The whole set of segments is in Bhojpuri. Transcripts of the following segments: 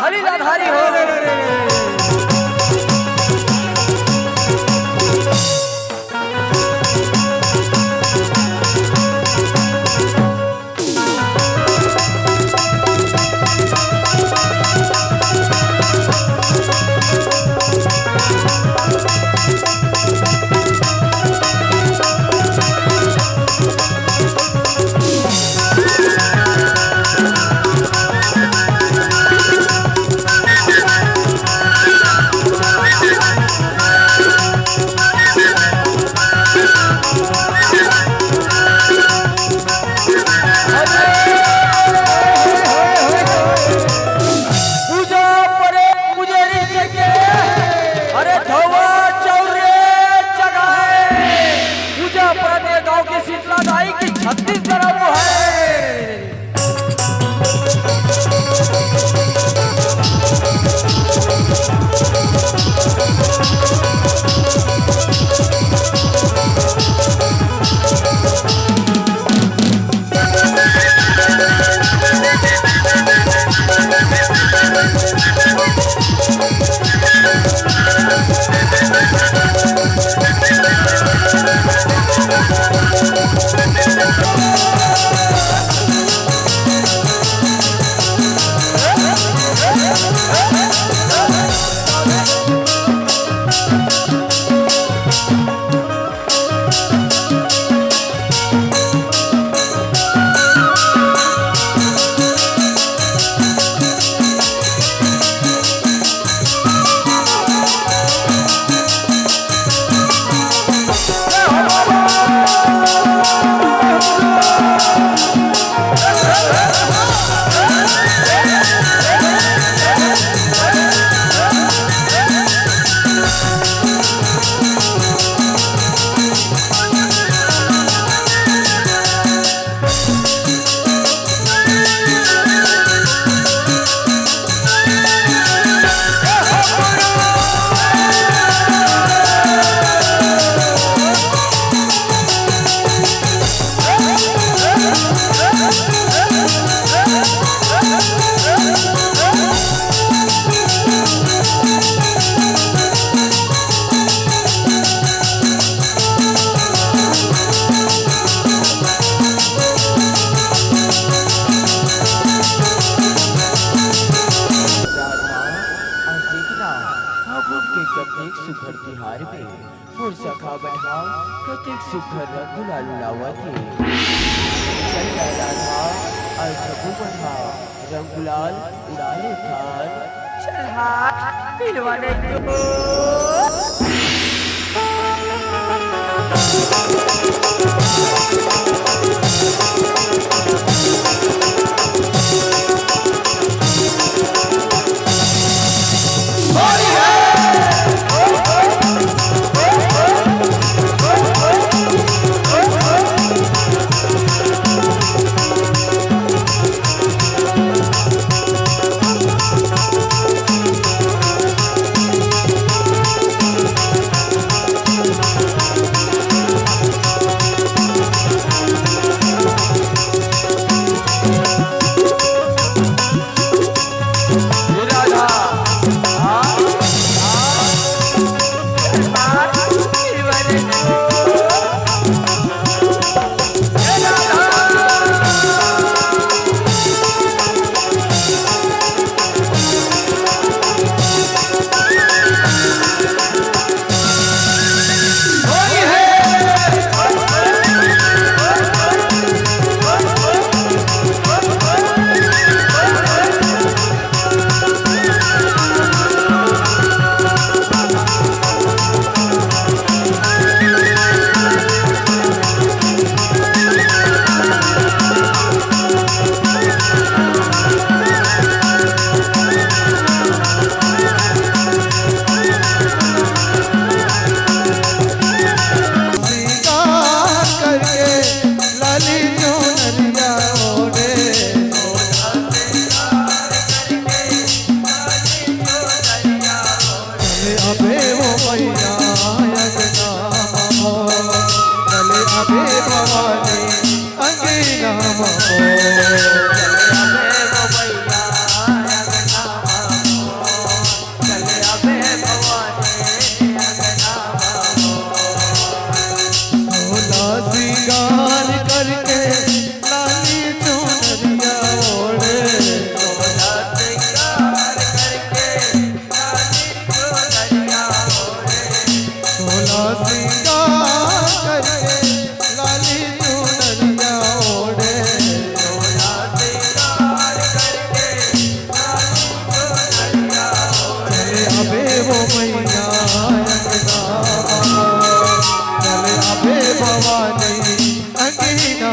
हरी राधारी हो रंगुलाल उड़ाने थान चल हाथ पिलवाने को मैया अंगना मो चले अबे भवानी अंगना मो श्रृंगार करके लाली चुनरिया ओढ़े सोला श्रृंगार करके लाली चुनरिया ओढ़े चले अबे वो मैया अंगना चले अबे भवानी अंगना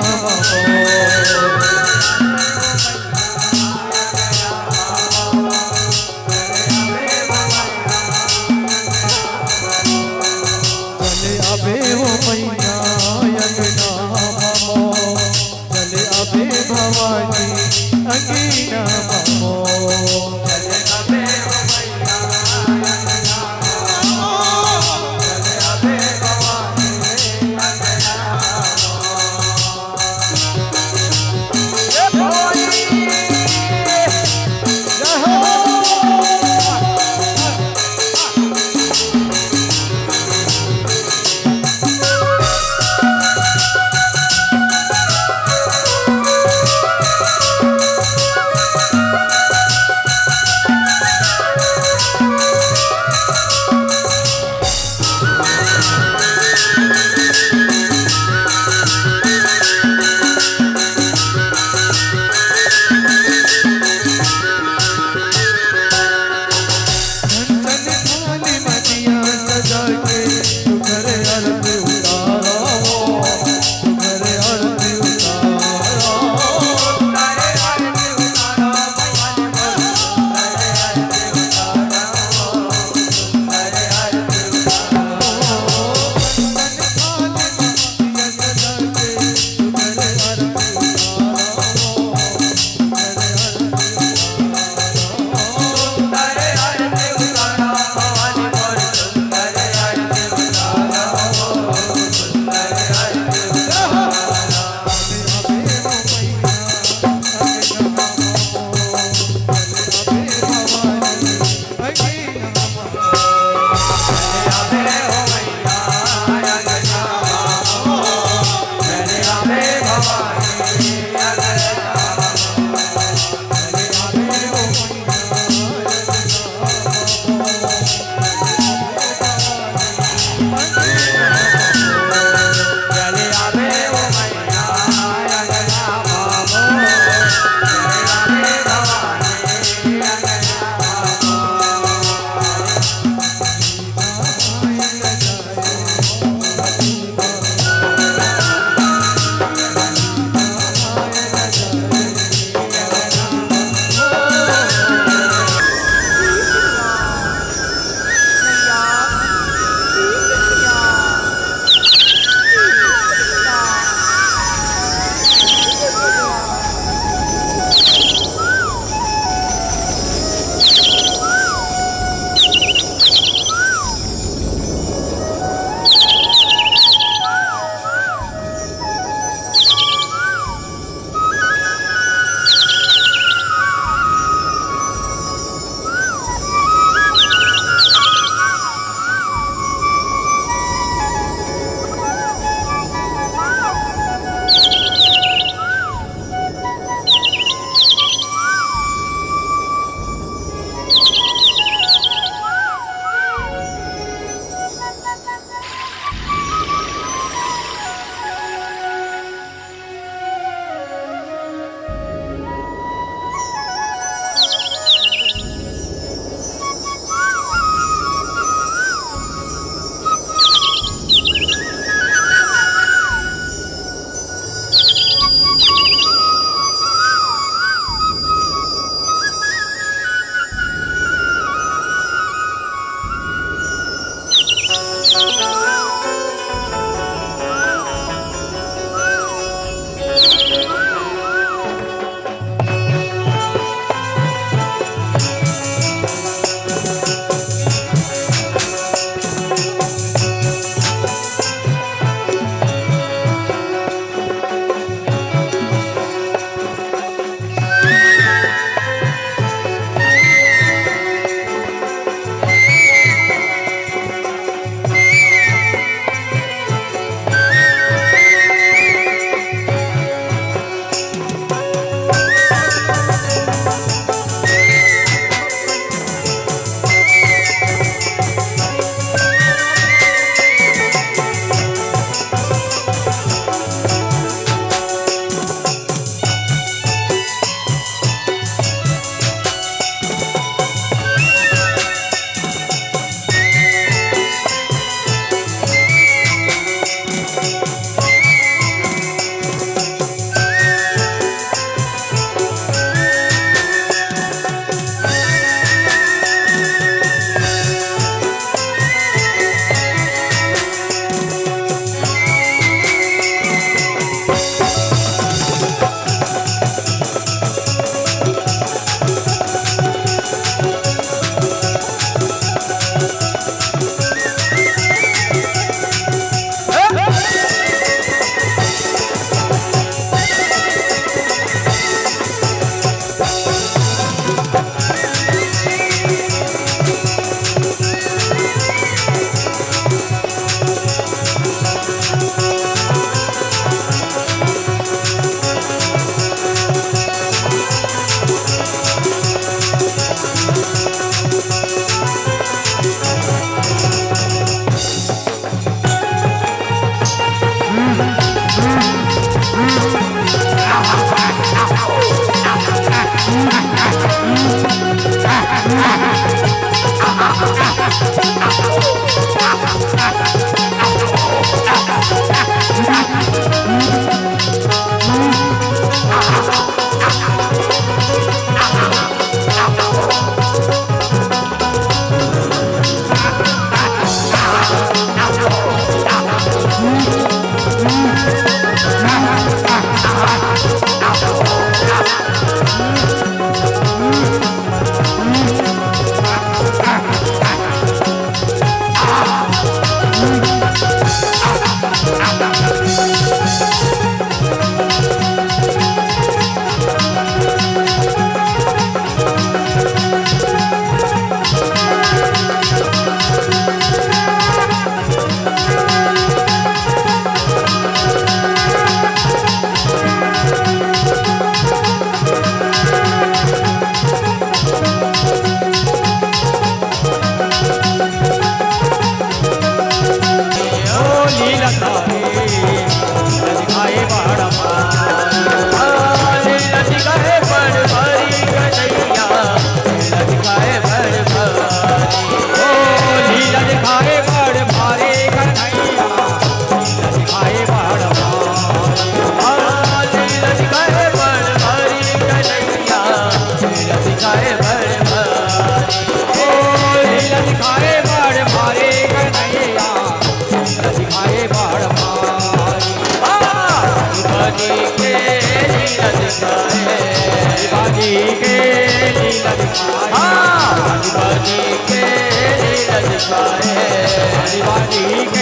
चले अबे वो मैया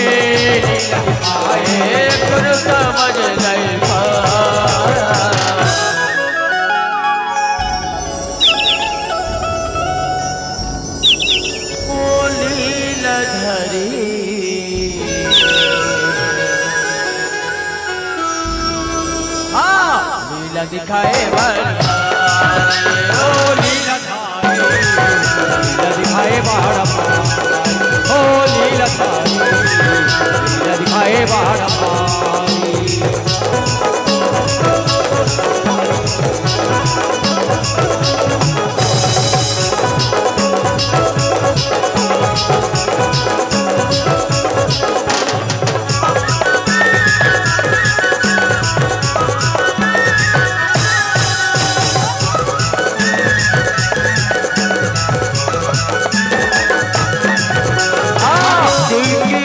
लीला दिखाए गुरु समझ नहीं पाया। ओ लीलाधारी हाँ लीला दिखाए ओ लीला दिखाए बाहर ओ लीला दिखाए बाहर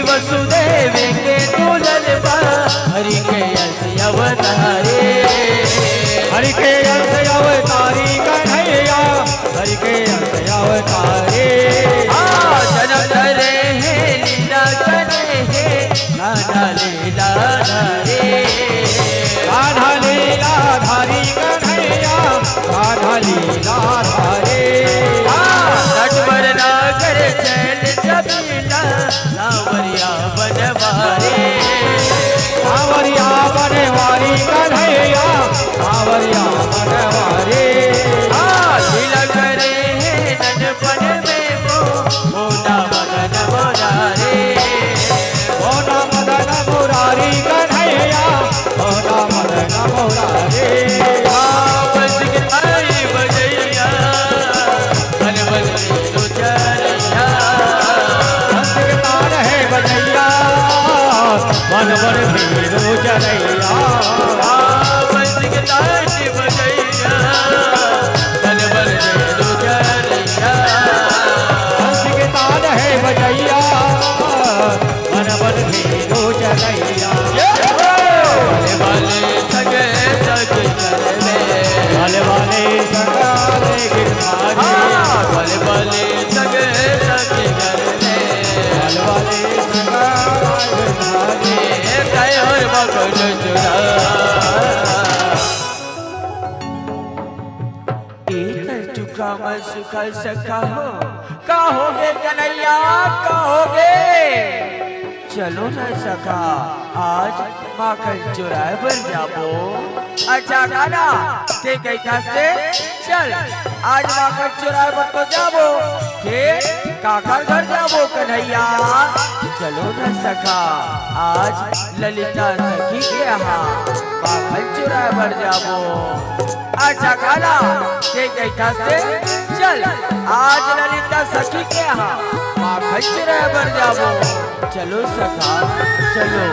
वसुदेव के दुल्हन बा हरि के यश अवतारे हरि के अंश अवतारी कन्हैया हरि के अंश अवतारे जन्म धरे हैं लीला करे हैं राधा लीला धारे राधा लीला धारी कन्हैया राधा लीला धारे नटवर नागर चैन चबीला सावरिया बनवारे सावरिया बनवारी कन्हैया सावरिया बनवारे लीला करे हैं नटपन में मोटा मदन मोरारे मोटा मदन मुरारी कन्हैया मोटा मदन मुरारे बज गिटाई बजैया बन बन लो चलैया तार है बजैया मन बर भीरो जरैया बज गिटाई बजैया बन बन लो चलैया तार है बजैया मन बर भीरो जरैया वाले सगे सग चले वाले सगाले गिरधारी वाले सगे सग चले वाले सगाले गिरधारी और मगन चुरा एक चुका मैं सुखल सका हो कहोगे कन्हैया कहोगे चलो न सका आज माखन चुराए बन जाबो अच्छा गाना के गई था से चल आज माखन चुराए बन तो जाबो फिर काकर घर जाबो कन्हैया चलो न सका आज ललिता सखी के यहाँ माखन चुराए बन जाबो अच्छा गाना के गई था से चल आज ललिता सखी के यहाँ माखन चुराए बन जाबो चलो सखा चलो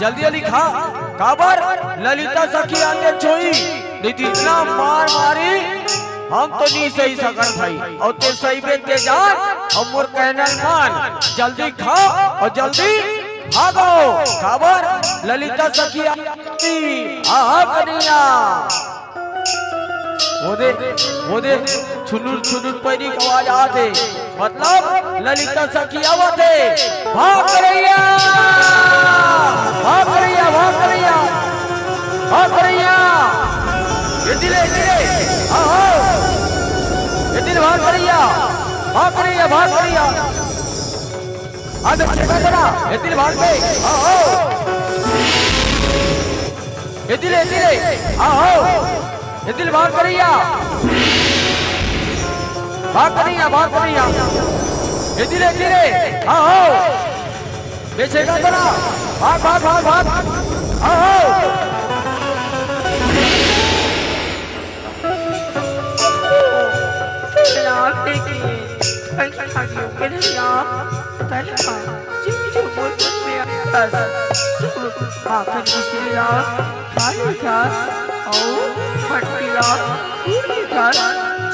जल्दी जल्दी खा। काबर ललिता सखी आते छोई नहीं तो इतना मार मारी हम तो नहीं सही सकन भाई। और ते सही बे ते जान और मोर कहना मान। जल्दी खा और जल्दी भागो। काबर ललिता सखी आती कन्हैया वो दे छुनुर छुनुर पैरी की आवाज आते मतलब ललिता सखी आवते। भाग कन्हैया भाग कन्हैया भाग कन्हैया भाग कन्हैया। ये दिले आओ ये दिल भाग कन्हैया भाग कन्हैया भाग कन्हैया। आज चेका करा ये दिल भाग पे आओ ये दिले आओ ये दिल भाग कन्हैया भाग कन्हैया भाग कन्हैया। ये दिले आओ बेचे का करा भाग भाग भाग भाग आओ।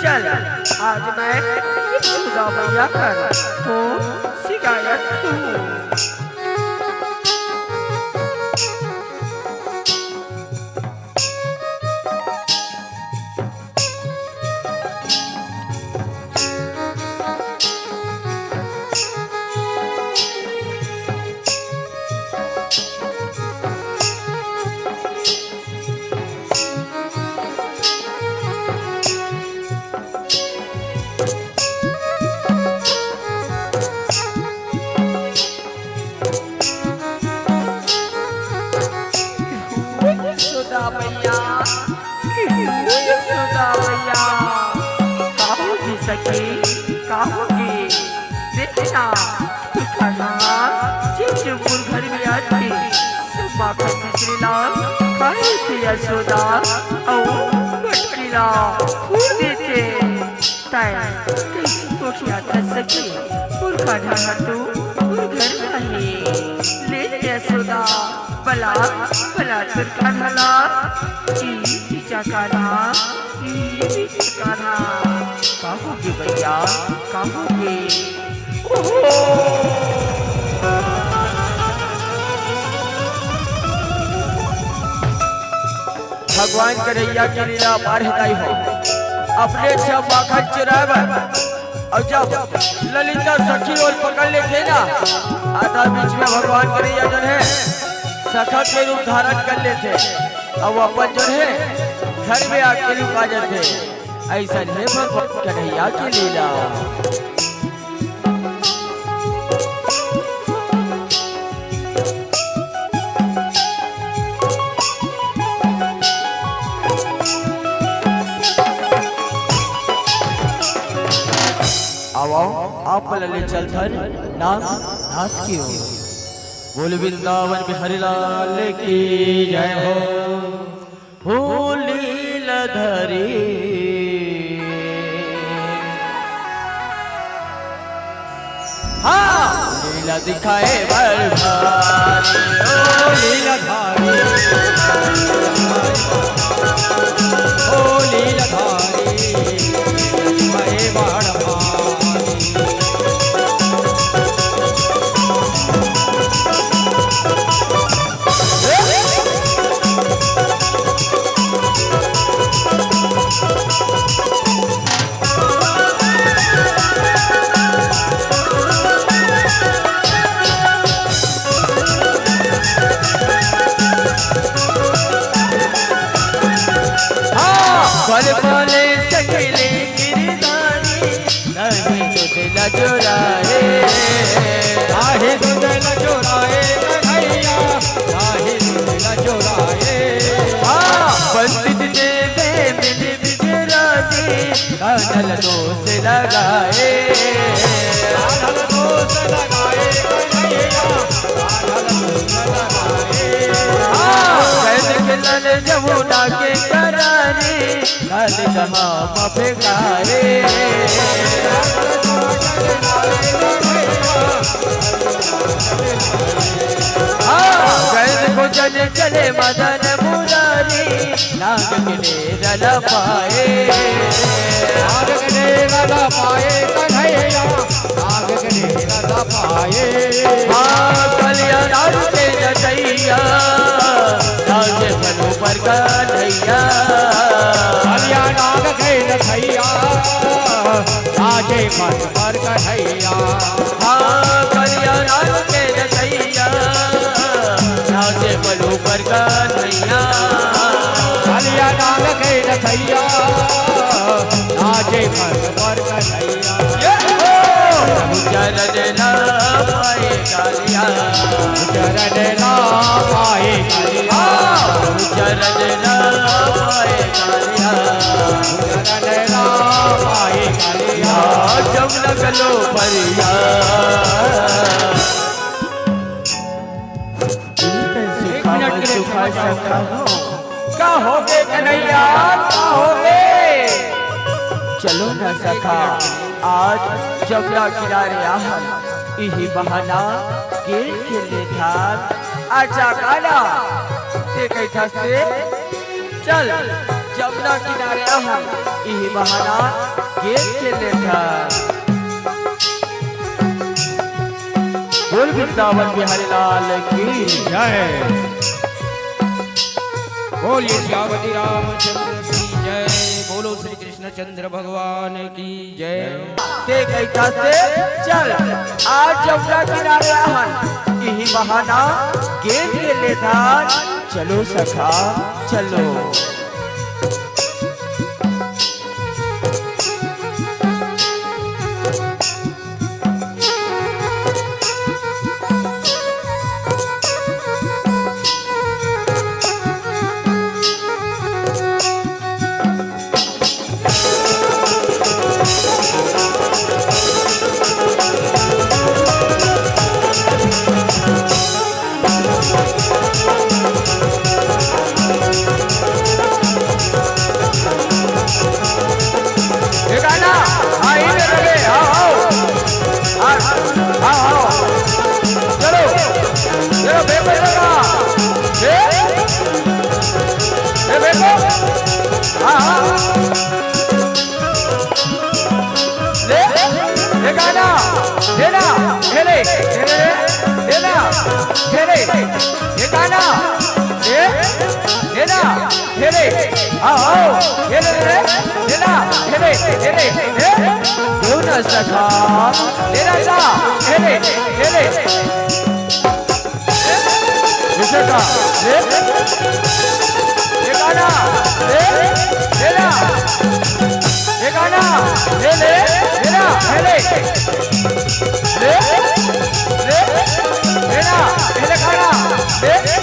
चल आज मैं सुधा मैया कर तो शिकायत हूँ। यशोदा बला बला तुरका ढला कहोगे भैया कहोगे। भगवान कन्हैया की लीला पार हिताई हो। अपने सब माखन चुरावर और जब ललिता सखी और पकड़ लेते ना आधा बीच में भगवान कन्हैया जो है सखा के रूप धारण कर लेते और वो अपन जो है घर में आके लुका जाते। ऐसा है भगवान कन्हैया की लीला। आप लले चलथन नाथ की हो। बोल वृंदावन बिहारी लाल की जय हो लीलाधरी। हाँ लीला दिखाए बरभारी ओ लीलाधारी ओ लीलाधारी दिखाए बरभारी। पल पले सकेले गिरदारी नहीं दुदला चोराए नाही दुदला चोराए कन्हैया नाही दुदला चोराए। पंडित देवे मिल बिजराजे काजल दोष लगाए काजल दोष लगाए कन्हैया काजल दोष लगाए। कैद के लल जमुना के करारे लाल जहाँ मफेगाए कैद को भजन चले मदन मुरारी नाग के रल पाए नाग के रल पाए कन्हैया नाग के रल पाए हाँ कल्याण के नचैया नाचे बनो पर कन्हैया कलिया नाग के नचैया नाचे मन पर कन्हैया हाँ कल्याण के नचैया नाचे बनो पर कन्हैया कलिया नाग के नचैया नाचे मन पर कन्हैया चरण ना पाए कालिया चरण ना पाए कलिया चरण ना पाए कालिया चरण ना पाए कलिया जब लगलो परिया कहोगे कन्हैया कहोगे चलो न सखा आज जमुना किनारे आहन यही बहाना गेल खेलने था आजा काला ते कैथा से चल जमुना किनारे आहन यही बहाना गेल खेलने था बोल वृंदावन बिहारी लाल की जय बोलिए श्यामती रामचंद्र की जय बोलो श्री कृष्ण चंद्र भगवान की जय ते कैथा से चल आज जमुना किनारे आहन यही बहाना गेल खेलने था चलो सखा चलो सखा तेरा सा हेले हेले विशेषा ले ये गाना ले तेरा ये गाना ले ले तेरा हेले ले ले तेरा हेले गाना ले ले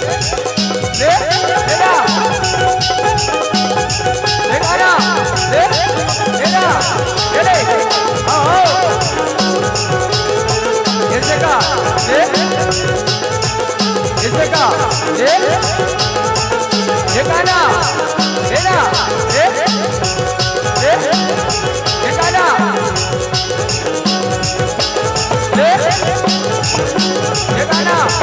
तेरा ये गाना ले तेरा हेले इसका ये गाना तेरा ये गाना ये गाना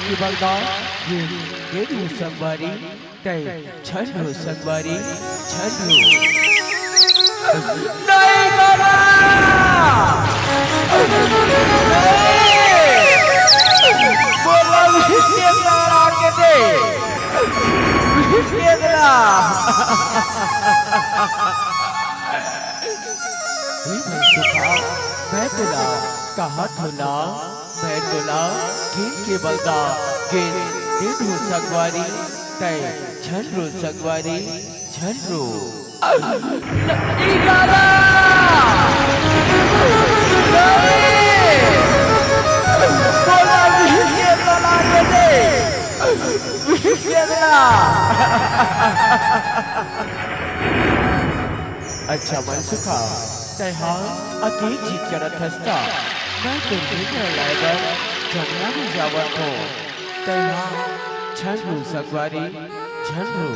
की बलदा ये संगवारी तय छनो संगवारी छनो नहीं बाबा बोला विषय तारा के दे विषय दला मैं तुला कहा थोला मैं तुला के बलदा के देदू संगवारी तय छनो संगवारी छनो इगारा बोला विष के तना दे विष के तना। अच्छा मन सुखा तैहार अति जीत करत हस्ता मैं तुमने लाइबर जमुना में जावत हो तैहार झंडू सगवारी झंडू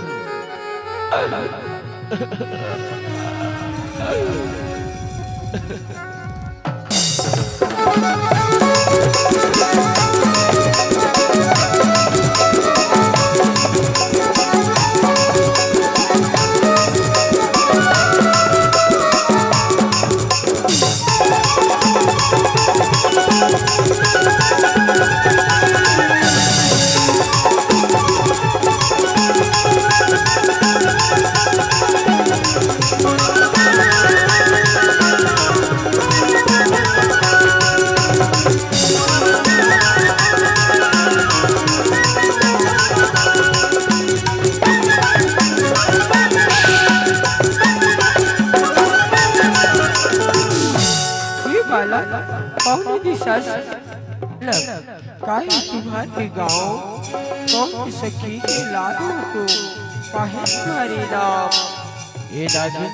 कौन दिशा काहे तुम्हारे गाँव कौन सखी के लाडो को काहे तुम्हारे नाम ये नागिन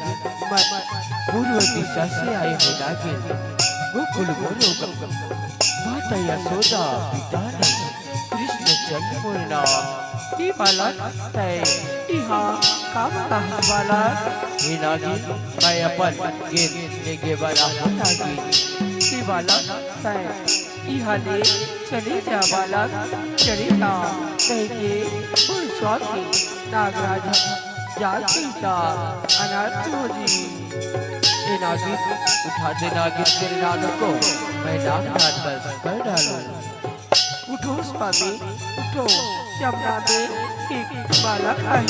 पूर्व दिशा से आए हो नागिन गोकुल गोलोक माता यशोदा पिता कृष्ण जन्म की बालक तय यहाँ कामना बालक ये नागिन मैं अपन गिरने के वाला हूँ नागिन की बालक तय यहाँ ले चले जा बालक चले जा कह के फुल स्वामी नागराज जाती का अनाथ हो जी। ये नागिन उठा दे नागिन तेरे नाग को मैं नागराज पर कर डालूं। उठो स्वामी उठो यमुना में एक बालक है।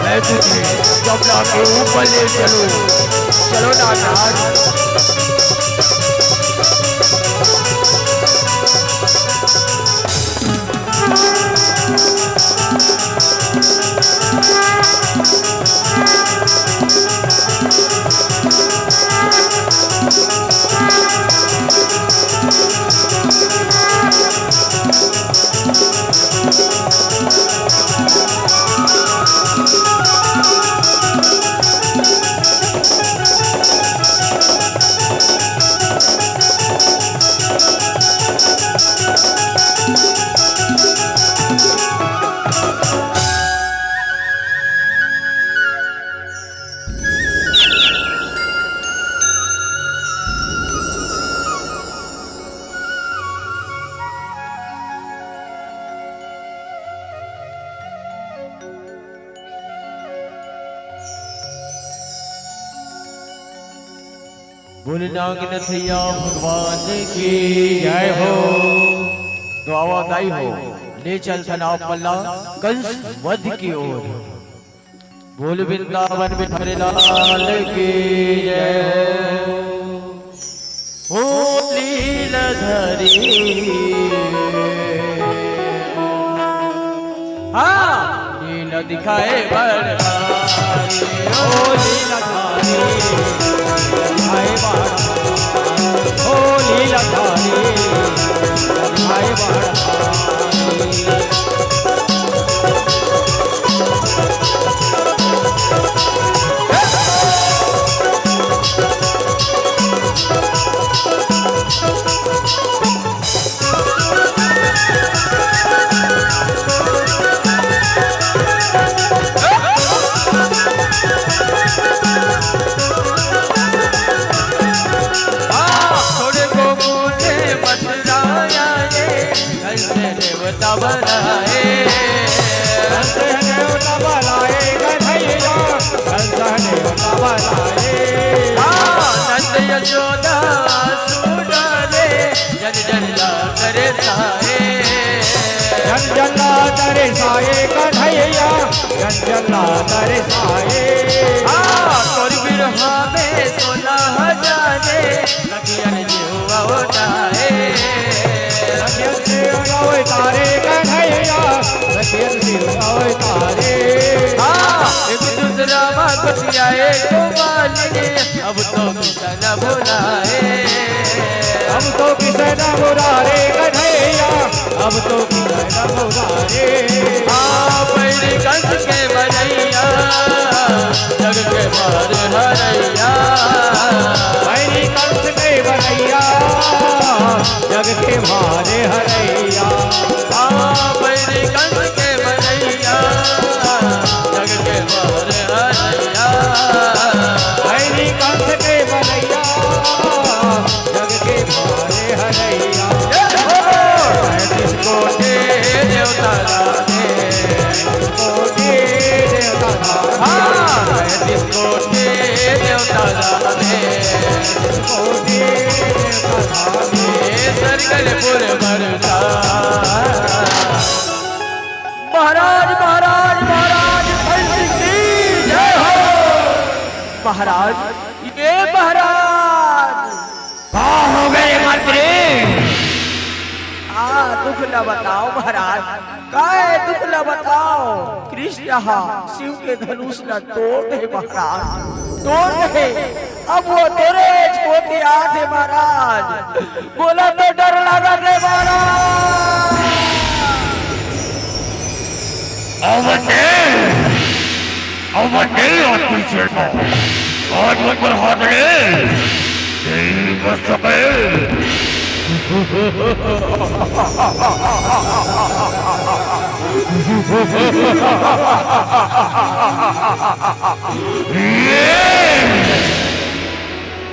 मैं तुझे यमुना के ऊपर ले चलूं। चलो नागराज। भोलेनाथैया भगवान की जय हो। तो आवादाई हो ले चल तनाव पल्ला कंस वध की ओर। बोल वृंदावन बिठरे लाल की जय हो। लीलाधारी हाँ लीला दिखाए बरहारी ओ लीलाधारी दिखाए बरहारी ओ लीलाधारी दिखाए बरहारी। यशोदा सुनारे जन जन ला करे साए जन जन ला करे साए कन्हैया जन जन ला करे साए। तोरी बिरहा में सोना हजारे लगियन जीवा उठाए लगियन जीवा उतारे कन्हैया लगियन जीवा उतारे। एक दूसरा भगतिया एक मालिने अब तो किसा न भुलाए अब तो किसे न बुलारे कन्हैया अब तो किसे न बुलारे। पैरी कंस के बनैया जग के मार हरैया पैरी कंस के बनैया जग के मारे हरैया। पैरी कंस के बनैया जग के मार हरैया पैरी कंस के बनैया जग के मारे हरैया। जिसको दे देवता दाने जिसको दे देवता दाने जिसको दे देवता दाने जिसको दे देवता दाने सरगलपुर मरदा। महाराज महाराज महाराज कंस की जय हो। महाराज ये महाराज हो गए मंत्री दुख न बताओ महाराज काय दुख न बताओ। कृष्ण शिव के धनुष न तोड़ दे महाराज तोड़ दे। अब वो तेरे छोटे आते महाराज बोला तो डर लगा रे महाराज। अवटे और पीछे को आज वो पर हाथ ले बस सके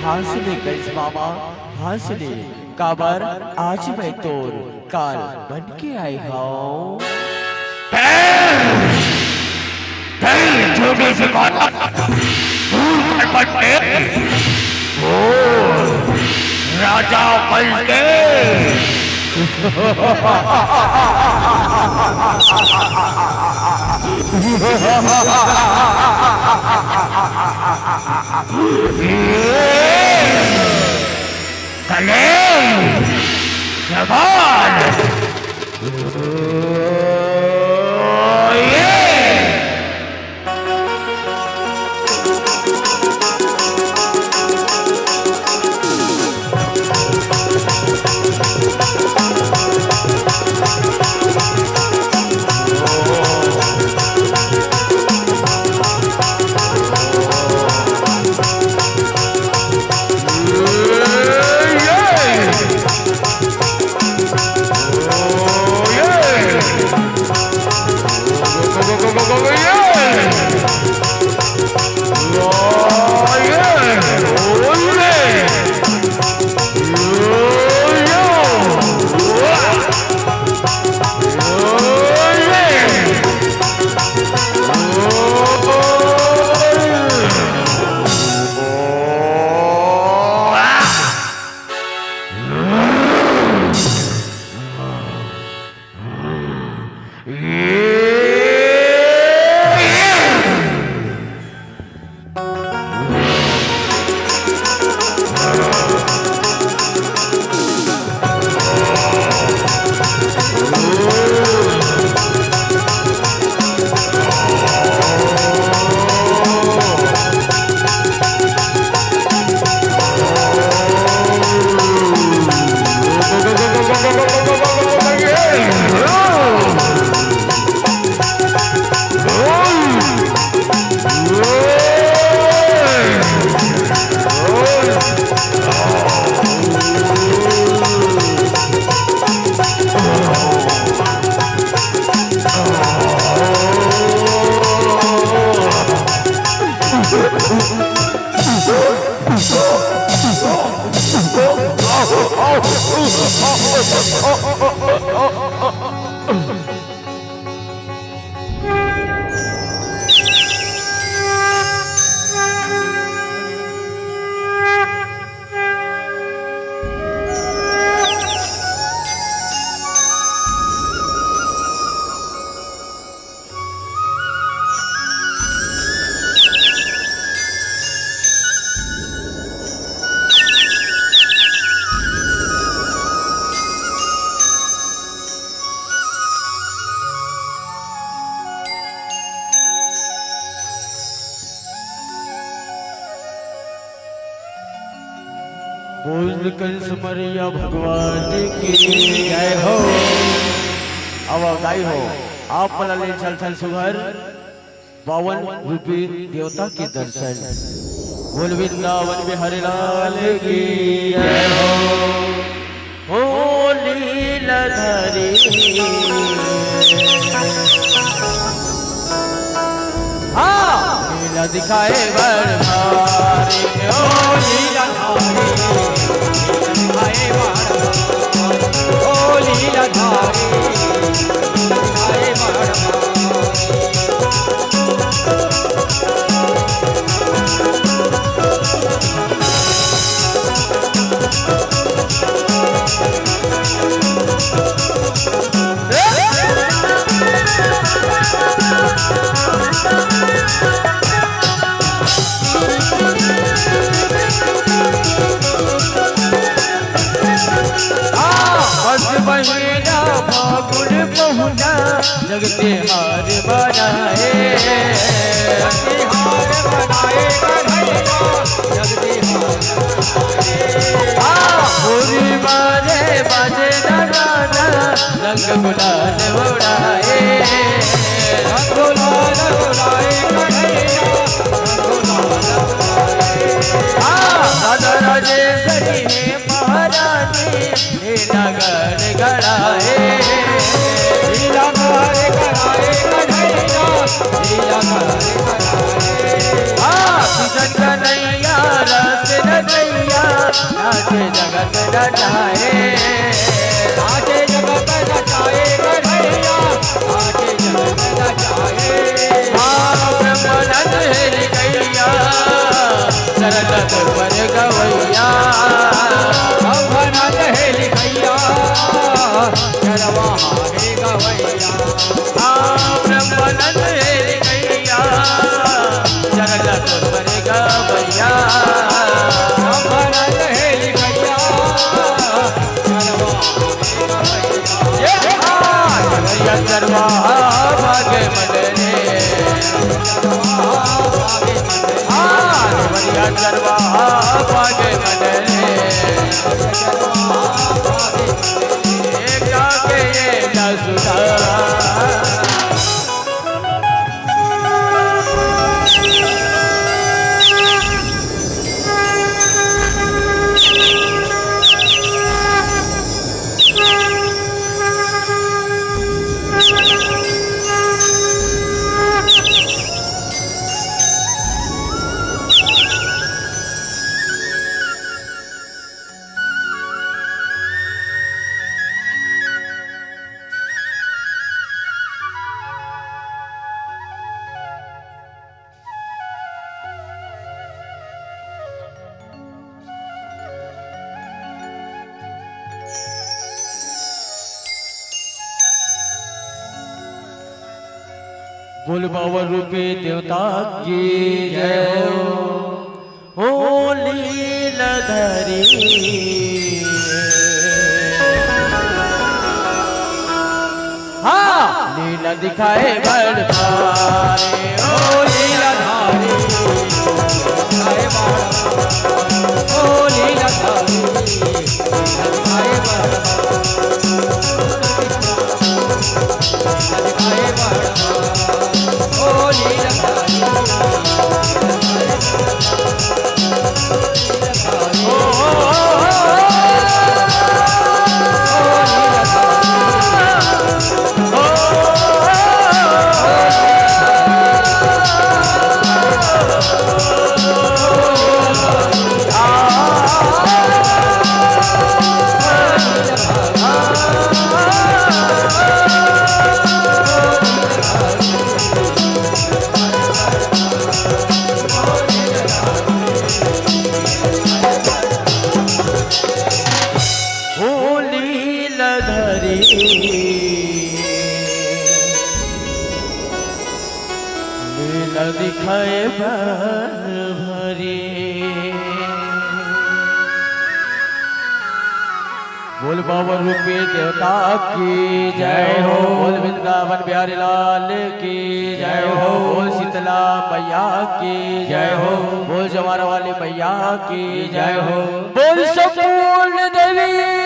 हंसले कंस मामा हंसले काबर आज मैं तोर काल बन के आई हूँ। छोटे से काटा राजा कंस के कले जवान बोल कंस मरिया भगवान की जय हो। अब गाय हो आप मला ले चल चल सुघर बावन रूपी देवता के दर्शन। बोल वृंदावन बिहारी लाल की जय हो। ओ लीलाधारी लीला दिखाए बरमारी ओ लीलाधारी दिखाए बरमारी ओ लीलाधारी दिखाए बरमारी। बहेरा फागुन पहुँचा जगते हार बनाए जगते हार बनाए जगते हार पूरी बाजे बाजे गाना रंग गुलाल उड़ाए रंग गुलाल उड़ाए राधा राजेश्वरी ने महारानी नगर गड़ाए लीला घर गड़ाए कन्हैया लीला घर गड़ाए किशन कन्हैया रस रचैया नाचे जगत रचाए नाचे जगत रचाए कन्हैया नाचे जगत रचाए ब्रह्मानंद हेरी गैया सरलत पर गवैया ब्रह्मानंद हेरी गैया चरवा हारे गवैया ब्रह्मानंद हेरी गैया सरलत पर गवैया ब्रह्मानंद हेरी गैया चरवा भागे मदने चरवा भागे मदने जाके ये न सुधा बोल बाबा रूपी देवता की जय हो लीलाधारी हाँ लीला दिखाए बड़ भारे ओ लीलाधारी दिखाए बड़ ओ लीलाधारी दिखाए बड़ दिखाए बड़ ओ लीलाधारी लीला दिखाए भरी बोल बाबा रूपी देवता की जय हो बोल वृंदावन बिहारी लाल की जय हो बोल शीतला मैया की जय हो बोल जवारा वाली मैया की जय हो बोल संपूर्ण देवी